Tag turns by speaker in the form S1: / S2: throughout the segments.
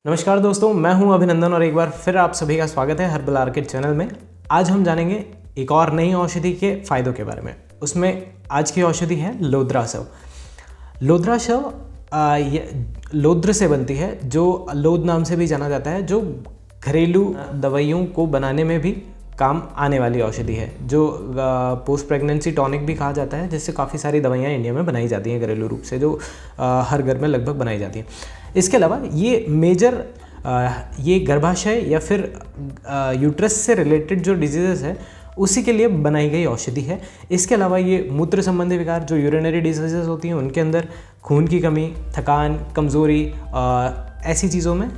S1: नमस्कार दोस्तों, मैं हूं अभिनंदन और एक बार फिर आप सभी का स्वागत है हर्बल आर्किड चैनल में। आज हम जानेंगे एक और नई औषधि के फायदों के बारे में। उसमें आज की औषधि है लोद्रासव। लोद्रासव लोद्र से बनती है, जो लोद नाम से भी जाना जाता है, जो घरेलू दवाइयों को बनाने में भी काम आने वाली औषधि है, जो पोस्ट प्रेगनेंसी टॉनिक भी कहा जाता है, जिससे काफ़ी सारी दवाइयाँ इंडिया में बनाई जाती हैं घरेलू रूप से, जो हर घर में लगभग बनाई जाती हैं। इसके अलावा ये मेजर ये गर्भाशय या फिर यूट्रस से रिलेटेड जो डिजीज़ है उसी के लिए बनाई गई औषधि है। इसके अलावा ये मूत्र संबंधी विकार, जो यूरिनरी डिजीज़ होती हैं, उनके अंदर खून की कमी, थकान, कमज़ोरी, ऐसी चीज़ों में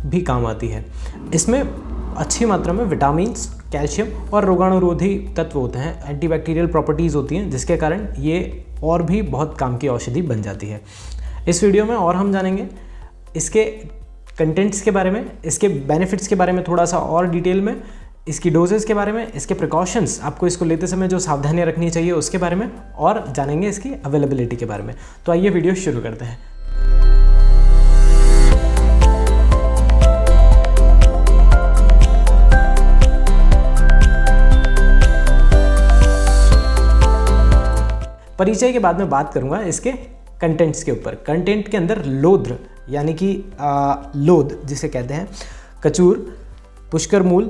S1: भी काम आती है। इसमें अच्छी मात्रा में विटामिन्स, कैल्शियम और रोगाणुरोधी तत्व होते हैं, एंटीबैक्टीरियल प्रॉपर्टीज़ होती हैं, जिसके कारण ये और भी बहुत काम की औषधि बन जाती है। इस वीडियो में और हम जानेंगे इसके कंटेंट्स के बारे में, इसके बेनिफिट्स के बारे में थोड़ा सा और डिटेल में, इसकी डोजेस के बारे में, इसके प्रिकॉशंस, आपको इसको लेते समय जो सावधानियां रखनी चाहिए उसके बारे में, और जानेंगे इसकी अवेलेबिलिटी के बारे में। तो आइए वीडियो शुरू करते हैं। परिचय के बाद में बात करूंगा इसके कंटेंट्स के ऊपर। कंटेंट के अंदर लोद्र यानी कि लोद जिसे कहते हैं, कचूर, पुष्कर मूल,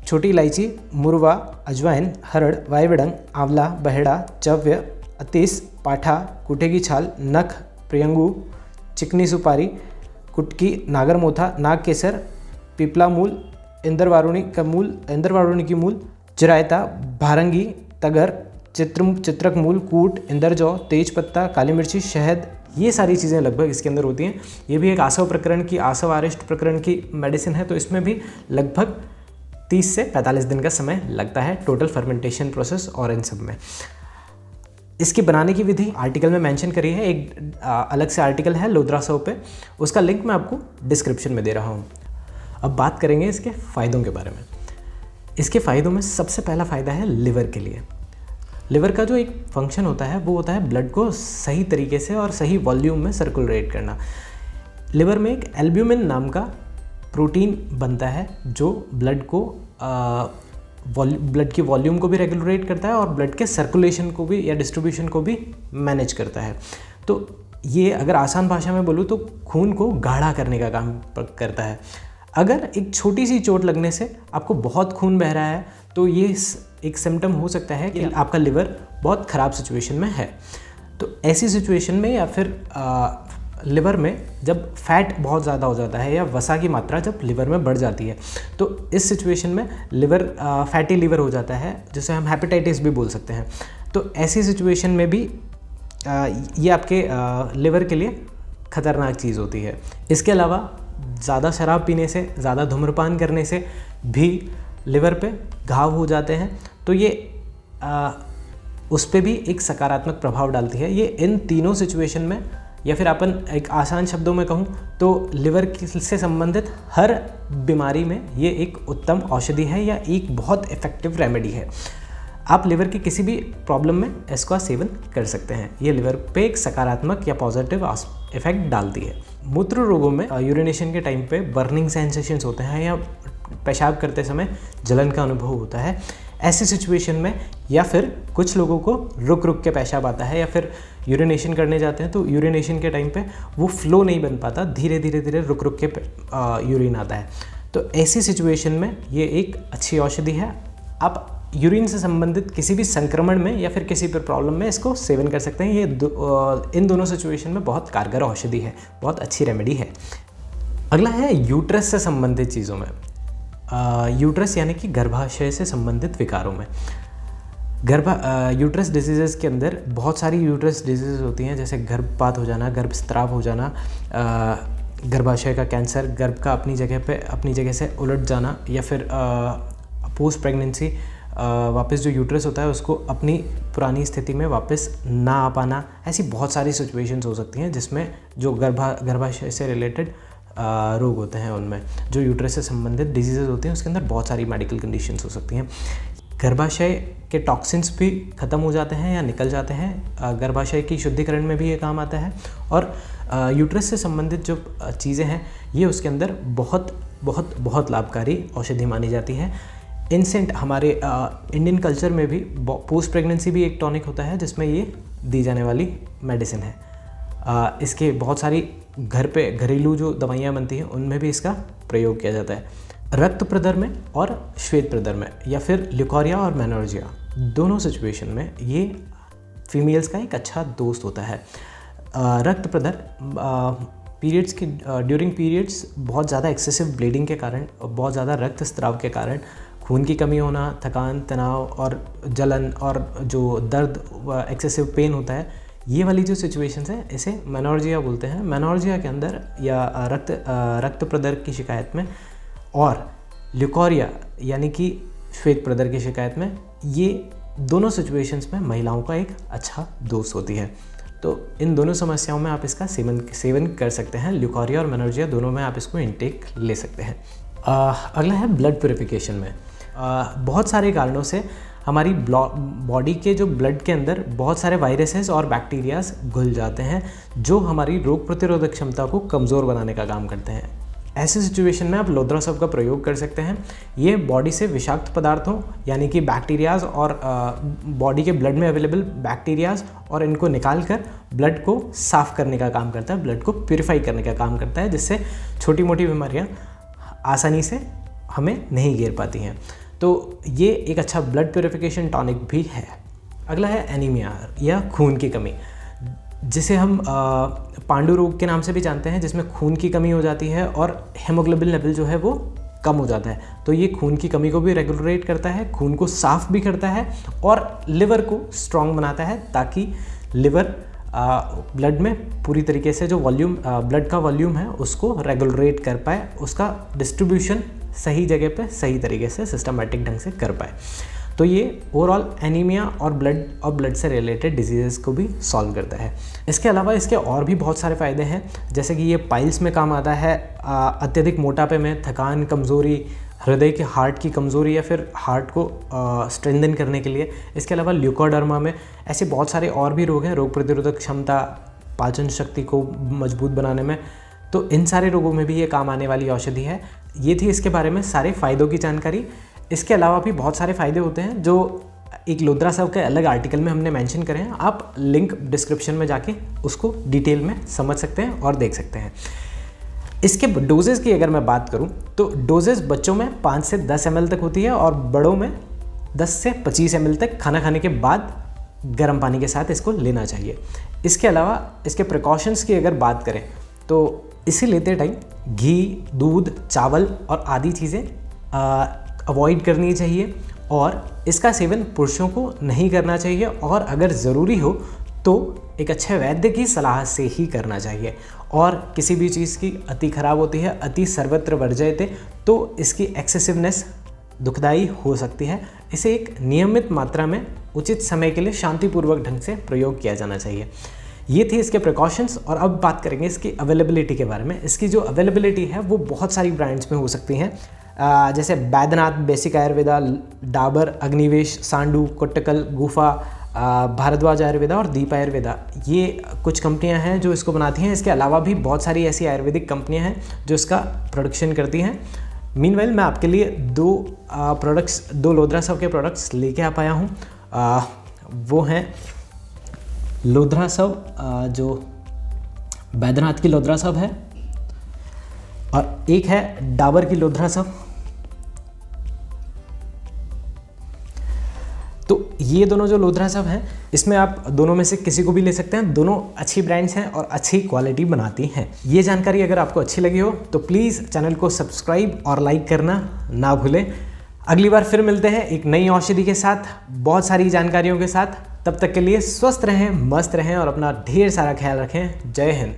S1: छोटी इलायची, मुरवा, अजवाइन, हरड़, वायवड़ंग, आंवला, बहेड़ा, चव्य, अतीस, पाठा, कुटे की छाल, नख, प्रियंगू, चिकनी सुपारी, कुटकी, नागरमोथा, नाग केसर, पिपला मूल, इंद्रवारुणी की मूल, चिरायता, भारंगी, तगर, चित्रक मूल, कूट, इंदरजौ, तेज पत्ता, काली मिर्ची, शहद, ये सारी चीज़ें लगभग इसके अंदर होती हैं। ये भी एक आसव अरिष्ट प्रकरण की मेडिसिन है, तो इसमें भी लगभग 30 से 45 दिन का समय लगता है टोटल फर्मेंटेशन प्रोसेस और इन सब में। इसकी बनाने की विधि आर्टिकल में मेंशन करी है, एक अलग से आर्टिकल है लोद्रासव पे, उसका लिंक मैं आपको डिस्क्रिप्शन में दे रहा हूँ। अब बात करेंगे इसके फ़ायदों के बारे में। इसके फ़ायदों में सबसे पहला फ़ायदा है लिवर के लिए। लिवर का जो एक फंक्शन होता है वो होता है ब्लड को सही तरीके से और सही वॉल्यूम में सर्कुलेट करना। लिवर में एक एल्ब्यूमिन नाम का प्रोटीन बनता है, जो ब्लड की वॉल्यूम को भी रेगुलेट करता है और ब्लड के सर्कुलेशन को भी या डिस्ट्रीब्यूशन को भी मैनेज करता है। तो ये अगर आसान भाषा में बोलूँ तो खून को गाढ़ा करने का काम करता है। अगर एक छोटी सी चोट लगने से आपको बहुत खून बह रहा है तो ये एक सिम्टम हो सकता है कि आपका लिवर बहुत ख़राब सिचुएशन में है। तो ऐसी सिचुएशन में या फिर लिवर में जब फैट बहुत ज़्यादा हो जाता है या वसा की मात्रा जब लिवर में बढ़ जाती है, तो इस सिचुएशन में लिवर फैटी लिवर हो जाता है, जिसे हम हेपेटाइटिस भी बोल सकते हैं। तो ऐसी सिचुएशन में भी ये आपके लिवर के लिए ख़तरनाक चीज़ होती है। इसके अलावा ज़्यादा शराब पीने से, ज़्यादा धूम्रपान करने से भी लिवर पे घाव हो जाते हैं, तो ये उस पर भी एक सकारात्मक प्रभाव डालती है। ये इन तीनों सिचुएशन में, या फिर अपन एक आसान शब्दों में कहूँ तो लिवर से संबंधित हर बीमारी में ये एक उत्तम औषधि है या एक बहुत इफ़ेक्टिव रेमेडी है। आप लिवर की किसी भी प्रॉब्लम में इसका सेवन कर सकते हैं। ये लिवर पे एक सकारात्मक या पॉजिटिव इफेक्ट डालती है। मूत्र रोगों में यूरिनेशन के टाइम पे बर्निंग सेंसेशंस होते हैं या पेशाब करते समय जलन का अनुभव होता है। ऐसी सिचुएशन में या फिर कुछ लोगों को रुक के पेशाब आता है या फिर यूरिनेशन करने जाते हैं तो यूरिनेशन के टाइम पे वो फ्लो नहीं बन पाता, धीरे धीरे रुक के यूरिन आता है। तो ऐसी सिचुएशन में ये एक अच्छी औषधि है। आप यूरिन से संबंधित किसी भी संक्रमण में या फिर किसी भी प्रॉब्लम में इसको सेवन कर सकते हैं। ये इन दोनों सिचुएशन में बहुत कारगर औषधि है, बहुत अच्छी रेमेडी है। अगला है यूट्रस से संबंधित चीज़ों में। यूट्रस यानी कि गर्भाशय से संबंधित विकारों में। यूट्रस डिजीज़ के अंदर बहुत सारी यूट्रस डिजीज़ होती हैं, जैसे गर्भपात हो जाना, गर्भस्राव हो जाना, गर्भाशय का कैंसर, गर्भ का अपनी जगह से उलट जाना, या फिर पोस्ट प्रेगनेंसी वापस जो यूट्रस होता है उसको अपनी पुरानी स्थिति में वापस ना आ पाना। ऐसी बहुत सारी सिचुएशंस हो सकती हैं जिसमें जो गर्भाशय से रिलेटेड रोग होते हैं, उनमें जो यूट्रस से संबंधित डिजीज़ होती हैं उसके अंदर बहुत सारी मेडिकल कंडीशंस हो सकती हैं। गर्भाशय के टॉक्सिन्स भी ख़त्म हो जाते हैं या निकल जाते हैं। गर्भाशय की शुद्धिकरण में भी ये काम आता है। और यूट्रस से संबंधित जो चीज़ें हैं ये उसके अंदर बहुत बहुत बहुत लाभकारी औषधि मानी जाती है। इंसेंट हमारे इंडियन कल्चर में भी पोस्ट प्रेगनेंसी भी एक टॉनिक होता है जिसमें ये दी जाने वाली मेडिसिन है। इसके बहुत सारी घर पे घरेलू जो दवाइयाँ बनती हैं उनमें भी इसका प्रयोग किया जाता है। रक्त प्रदर में और श्वेत प्रदर में या फिर ल्यूकोरिया और मेनोर्जिया दोनों सिचुएशन में ये फीमेल्स का एक अच्छा दोस्त होता है। रक्त प्रदर पीरियड्स की ड्यूरिंग पीरियड्स बहुत ज़्यादा एक्सेसिव ब्लीडिंग के कारण, बहुत ज़्यादा रक्त स्त्राव के कारण खून की कमी होना, थकान, तनाव और जलन और जो दर्द एक्सेसिव पेन होता है, ये वाली जो सिचुएशंस है इसे मेनोर्जिया बोलते हैं। मेनोर्जिया के अंदर या रक्त प्रदर की शिकायत में और ल्यूकोरिया यानी कि श्वेत प्रदर की शिकायत में, ये दोनों सिचुएशंस में महिलाओं का एक अच्छा दोस्त होती है। तो इन दोनों समस्याओं में आप इसका सेवन कर सकते हैं। ल्यूकोरिया और मेनोर्जिया दोनों में आप इसको इनटेक ले सकते हैं। अगला है ब्लड प्यूरिफिकेशन में। बहुत सारे कारणों से हमारी बॉडी के जो ब्लड के अंदर बहुत सारे वायरसेस और बैक्टीरियाज घुल जाते हैं जो हमारी रोग प्रतिरोधक क्षमता को कमज़ोर बनाने का काम करते हैं। ऐसे सिचुएशन में आप लोद्रासव का प्रयोग कर सकते हैं। ये बॉडी से विषाक्त पदार्थों यानी कि बैक्टीरियाज और बॉडी के ब्लड में अवेलेबल बैक्टीरियाज और इनको निकाल कर ब्लड को साफ़ करने का काम करता है, ब्लड को प्यूरिफाई करने का काम करता है, जिससे छोटी मोटी बीमारियां आसानी से हमें नहीं घेर पाती हैं। तो ये एक अच्छा ब्लड प्यूरिफिकेशन टॉनिक भी है। अगला है एनीमिया या खून की कमी, जिसे हम पांडु रोग के नाम से भी जानते हैं, जिसमें खून की कमी हो जाती है और हेमोग्लोबिन लेवल जो है वो कम हो जाता है। तो ये खून की कमी को भी रेगुलेट करता है, खून को साफ़ भी करता है और लिवर को स्ट्रॉन्ग बनाता है, ताकि लिवर ब्लड में पूरी तरीके से जो वॉल्यूम ब्लड का वॉल्यूम है उसको रेगुलेट कर पाए, उसका डिस्ट्रीब्यूशन सही जगह पे सही तरीके से सिस्टमेटिक ढंग से कर पाए। तो ये ओवरऑल एनीमिया और ब्लड से रिलेटेड डिजीज़ को भी सॉल्व करता है। इसके अलावा इसके और भी बहुत सारे फ़ायदे हैं, जैसे कि ये पाइल्स में काम आता है, अत्यधिक मोटापे में, थकान, कमज़ोरी, हृदय के हार्ट की कमज़ोरी या फिर हार्ट को स्ट्रेंथन करने के लिए। इसके अलावा ल्यूकोडर्मा में, ऐसे बहुत सारे और भी रोग हैं, रोग प्रतिरोधक क्षमता, पाचन शक्ति को मजबूत बनाने में। तो इन सारे रोगों में भी ये काम आने वाली औषधि है। ये थी इसके बारे में सारे फ़ायदों की जानकारी। इसके अलावा भी बहुत सारे फ़ायदे होते हैं जो एक लोद्रासव के अलग आर्टिकल में हमने मेंशन करे हैं। आप लिंक डिस्क्रिप्शन में जाके उसको डिटेल में समझ सकते हैं और देख सकते हैं। इसके डोजेस की अगर मैं बात करूं तो डोजेस बच्चों में 5 से 10 ml तक होती है और बड़ों में 10 से 25 ml तक खाना खाने के बाद गर्म पानी के साथ इसको लेना चाहिए। इसके अलावा इसके प्रिकॉशंस की अगर बात करें तो इसे लेते टाइम घी, दूध, चावल और आदि चीज़ें अवॉइड करनी चाहिए और इसका सेवन पुरुषों को नहीं करना चाहिए और अगर ज़रूरी हो तो एक अच्छे वैद्य की सलाह से ही करना चाहिए। और किसी भी चीज़ की अति खराब होती है, अति सर्वत्र वर्जयते, तो इसकी एक्सेसिवनेस दुखदायी हो सकती है। इसे एक नियमित मात्रा में उचित समय के लिए शांतिपूर्वक ढंग से प्रयोग किया जाना चाहिए। ये थी इसके प्रिकॉशंस। और अब बात करेंगे इसकी अवेलेबिलिटी के बारे में। इसकी जो अवेलेबिलिटी है वो बहुत सारी ब्रांड्स में हो सकती हैं, जैसे बैद्यनाथ बेसिक आयुर्वेदा, डाबर, अग्निवेश, सांडू, कोट्टकल, गुफा, भारद्वाज आयुर्वेदा और दीप आयुर्वेदा, ये कुछ कंपनियां हैं जो इसको बनाती हैं। इसके अलावा भी बहुत सारी ऐसी आयुर्वेदिक कंपनियां हैं जो इसका प्रोडक्शन करती हैं। मीनवाइल मैं आपके लिए दो लोद्रासव के प्रोडक्ट्स लेके आ पाया हूँ। वो हैं लोद्रासव, जो बैद्यनाथ की लोद्रासव है, और एक है डाबर की लोद्रासव। तो ये दोनों जो लोद्रासव हैं, इसमें आप दोनों में से किसी को भी ले सकते हैं। दोनों अच्छी ब्रांड्स हैं और अच्छी क्वालिटी बनाती हैं। ये जानकारी अगर आपको अच्छी लगी हो तो प्लीज़ चैनल को सब्सक्राइब और लाइक करना ना भूलें। अगली बार फिर मिलते हैं एक नई औषधि के साथ, बहुत सारी जानकारियों के साथ। तब तक के लिए स्वस्थ रहें, मस्त रहें और अपना ढेर सारा ख्याल रखें। जय हिंद।